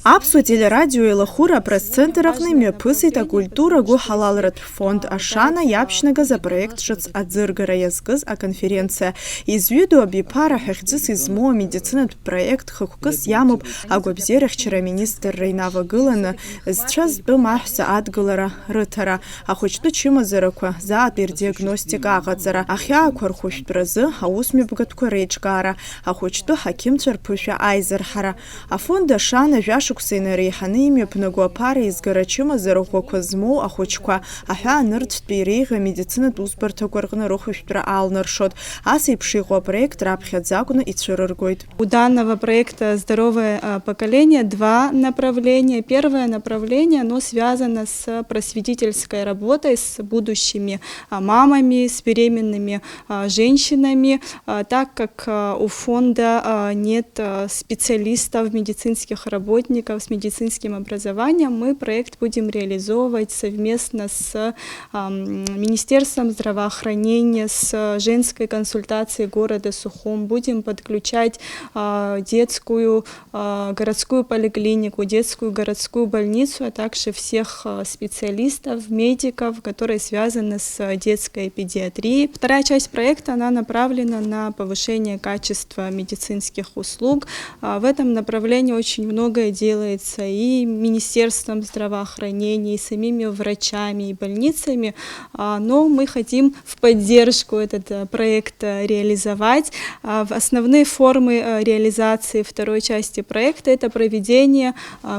Апсуа телерадио и лахура пресс-центрахными пысыта культура гу халалрат фонд Ашана япшнага за проект шац адзыргара язгыз а конференция. Из виду бипара хехцис измо медицинат проект хакукыс ямуб агвабзерах чера министр Рейнава Гылана сейчас бымахса адгылара рытара. А хочту чима зыраква за диагностика агадзара. Ахя аквархуштразы аусми бгатку рейчгара. А хочту хаким царпуша айзархара. А фонд Ашана Жашуксина Рейханими Пнагуапара из Гарачима Зарухокозмо, Ахочка, Аха Нырт Перега, медицина Туспарта Горгна Рухуштра Алнаршот, Асипшихо проект Рабхядзакуна и Цурургойд. У данного проекта «Здоровое поколение» два направления. Первое направление, оно связано с просветительской работой, с будущими мамами, с беременными женщинами, так как у фонда нет специалистов, медицинских работников с медицинским образованием, мы проект будем реализовывать совместно с Министерством здравоохранения, с женской консультацией города Сухум. Будем подключать детскую городскую поликлинику, детскую городскую больницу, а также всех специалистов, медиков, которые связаны с детской педиатрией. Вторая часть проекта, она направлена на повышение качества медицинских услуг. В этом направлении очень многое делается и Министерством здравоохранения, и самими врачами, и больницами, но мы хотим в поддержку этот проект реализовать. Основные формы реализации второй части проекта — это проведение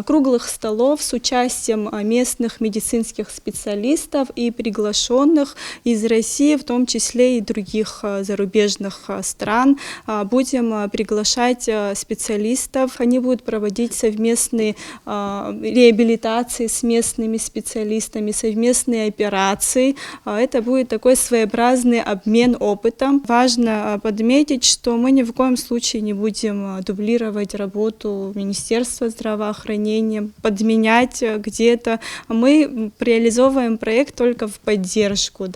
круглых столов с участием местных медицинских специалистов и приглашенных из России, в том числе и других зарубежных стран. Будем приглашать специалистов, они будут проводить совместные реабилитации с местными специалистами, совместные операции. Это будет такой своеобразный обмен опытом. Важно подметить, что мы ни в коем случае не будем дублировать работу Министерства здравоохранения, подменять где-то. Мы реализовываем проект только в поддержку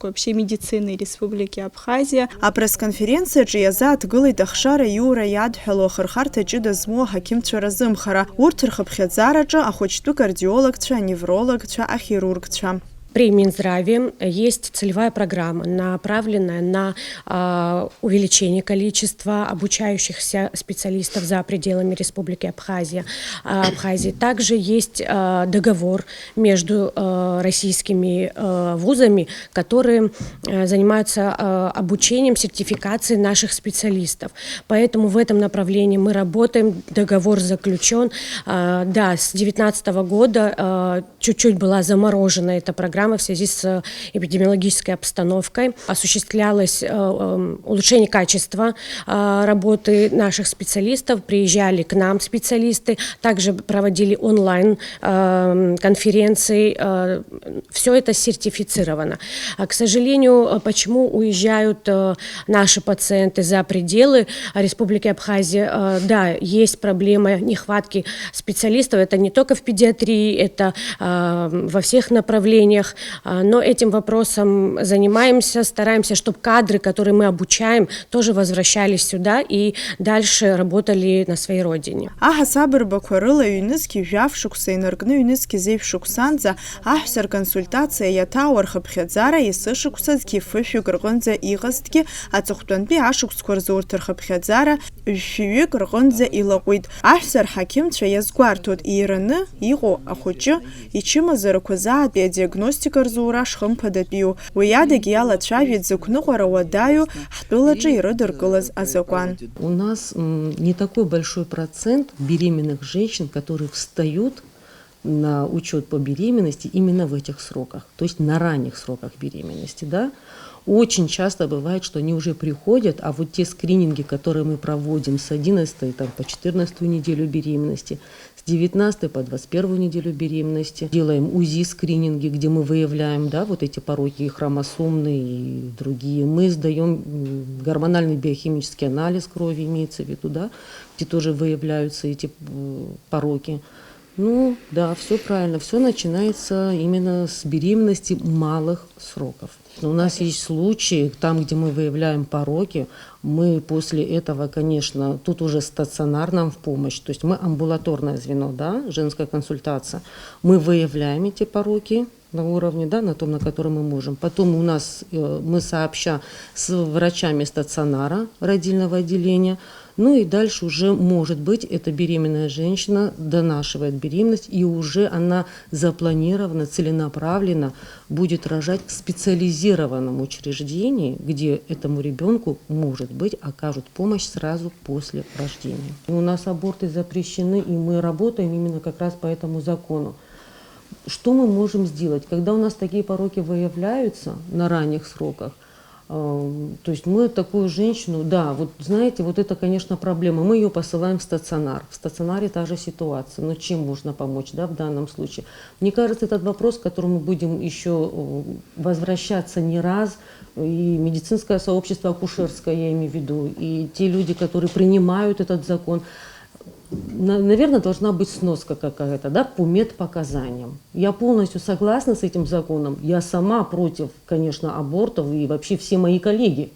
вообще медицины Республики Абхазия. А пресс-конференция Джиязат Гылы Дахшара Юра Ядхело Хархарта Джида Змо Хаким Чаразымхара. Уртырхы Пхедзараджа, а хочту кардиолог, невролог, а хирург. При Минздраве есть целевая программа, направленная на увеличение количества обучающихся специалистов за пределами Республики Абхазия. Также есть договор между российскими вузами, которые занимаются обучением, сертификацией наших специалистов. Поэтому в этом направлении мы работаем, договор заключен. Да, с 2019 года чуть-чуть была заморожена эта программа в связи с эпидемиологической обстановкой. Осуществлялось улучшение качества работы наших специалистов, приезжали к нам специалисты, также проводили онлайн-конференции. Все это сертифицировано. К сожалению, почему уезжают наши пациенты за пределы Республики Абхазия? Да, есть проблема нехватки специалистов. Это не только в педиатрии, это во всех направлениях. Но этим вопросом занимаемся, стараемся, чтобы кадры, которые мы обучаем, тоже возвращались сюда и дальше работали на своей родине. Ага сабыр бакварыла юнески вявшукса энергны юнески зевшуксанза, ахсер консультация ятауар хабхедзара и сышукса кифыфю гргонза игастки, а цухтанби ашукскор уртер хабхедзара, фью гргонза илагуид. Ахсер хаким чаязгуар тут ираны, его ахучу, и чима заракуза диагностика Рзура шхымпадапию. Уядаги яла чавит зукнугора вадаю, хтуладжи и рыдыргылаз азакуан. У нас не такой большой процент беременных женщин, которые встают на учет по беременности именно в этих сроках, то есть на ранних сроках беременности, да. Очень часто бывает, что они уже приходят, а вот те скрининги, которые мы проводим с 11 по 14 неделю беременности, с 19 по 21 неделю беременности, делаем УЗИ-скрининги, где мы выявляем, да, вот эти пороки, и хромосомные, и другие. Мы сдаем гормональный биохимический анализ крови, имеется в виду, да, где тоже выявляются эти пороки. Ну, да, все правильно, все начинается именно с беременности малых сроков. У нас есть случаи, там, где мы выявляем пороки, мы после этого, конечно, тут уже стационар нам в помощь, то есть мы амбулаторное звено, да, женская консультация, мы выявляем эти пороки на уровне, да, на том, на котором мы можем. Потом у нас, мы сообща с врачами стационара родильного отделения, ну и дальше уже, может быть, эта беременная женщина донашивает беременность, и уже она запланирована, целенаправленно будет рожать в специализированном учреждении, где этому ребенку, может быть, окажут помощь сразу после рождения. У нас аборты запрещены, и мы работаем именно как раз по этому закону. Что мы можем сделать, когда у нас такие пороки выявляются на ранних сроках? То есть мы такую женщину, да, вот знаете, вот это, конечно, проблема. Мы ее посылаем в стационар. В стационаре та же ситуация. Но чем можно помочь, да, в данном случае? Мне кажется, этот вопрос, к которому мы будем еще возвращаться не раз, и медицинское сообщество акушерское, я имею в виду, и те люди, которые принимают этот закон, наверное, должна быть сноска какая-то, да, по медпоказаниям. Я полностью согласна с этим законом. Я сама против, конечно, абортов, и вообще все мои коллеги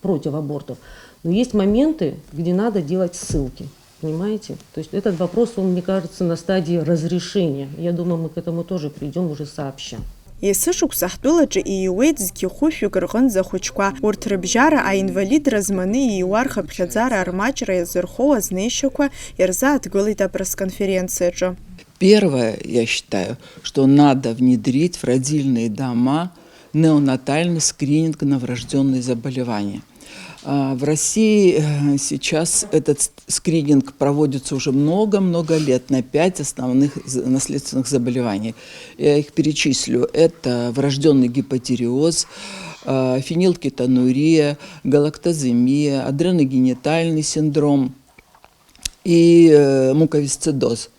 против абортов. Но есть моменты, где надо делать ссылки. Понимаете? То есть этот вопрос, он, мне кажется, на стадии разрешения. Я думаю, мы к этому тоже придем уже сообща. Есышықәсаҳтәылаҿы ииуеит зқьы-хәышәҩык рҟынӡа ахәыҷқәа, урҭ рыбжьара аинвалидра зманы ииуа рхыԥхьаӡара армаҷра иазырхоу азнеишьақәа ирзааҭгылеит апресс-конференциаҿы. Первое, я считаю, что надо внедрить в родильные дома неонатальный скрининг на врожденные заболевания. В России сейчас этот скрининг проводится уже много-много лет на 5 основных наследственных заболеваний. Я их перечислю. Это врожденный гипотиреоз, фенилкетонурия, галактоземия, адреногенитальный синдром и муковисцидоз.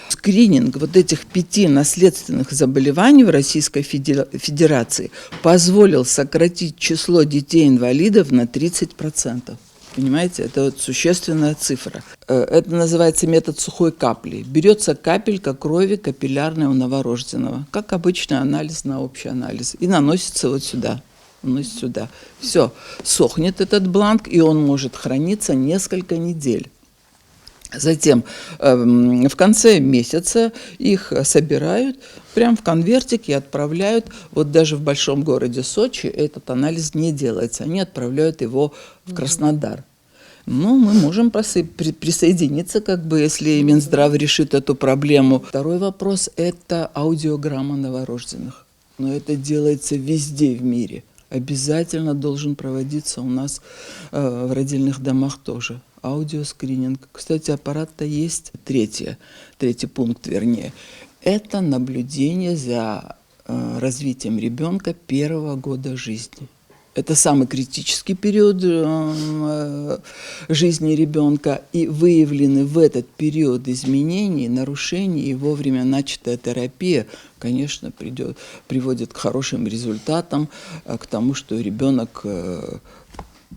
Скрининг вот этих 5 наследственных заболеваний в Российской Федерации позволил сократить число детей-инвалидов на 30%. Понимаете, это вот существенная цифра. Это называется метод сухой капли. Берется капелька крови капиллярной у новорожденного, как обычный анализ на общий анализ, и наносится вот сюда. Наносится сюда. Все, сохнет этот бланк, и он может храниться несколько недель. Затем в конце месяца их собирают прямо в конвертик и отправляют. Вот даже в большом городе Сочи этот анализ не делается. Они отправляют его в Краснодар. Ну, мы можем присоединиться, как бы, если Минздрав решит эту проблему. Второй вопрос – это аудиограмма новорожденных. Но это делается везде в мире. Обязательно должен проводиться у нас в родильных домах тоже. Аудиоскрининг. Кстати, аппарат-то есть. Третий пункт, вернее. Это наблюдение за развитием ребенка первого года жизни. Это самый критический период жизни ребенка. И выявлены в этот период изменений, нарушений, и вовремя начатая терапия, конечно, приводит к хорошим результатам, к тому, что ребенок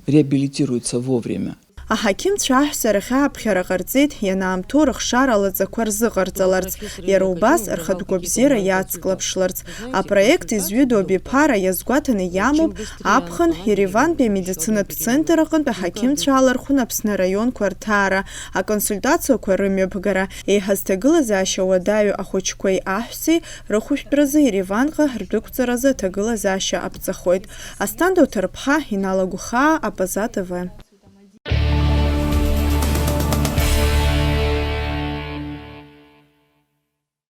реабилитируется вовремя. Аҳақьымцәа аҳәсарахь ааԥхьара ҟарҵеит ианаамҭоу рыхшара алаҵақәа рзыҟарҵаларц, иара убас рхатә гәабзиара иацклаԥшларц. Апроект изҩыдоу абиԥара иазгәаҭаны иамоуп аԥхын Еревантәи амедицинатә центр аҟынтә аҳақьымцәа алархәын Аԥсны араионқәа рҭаара, аконсультациақәа рымҩаԥгара, еиҳазҭагылазаашьа уадаҩу ахәыҷқәеи аҳәсеи рыхәышәтәразы Ереванҟа рдәықәҵаразы аҭагылазаашьа аԥҵахоит. Асҭанда Уҭарԥҳа, Инала Гухаа, АПЗ ТВ.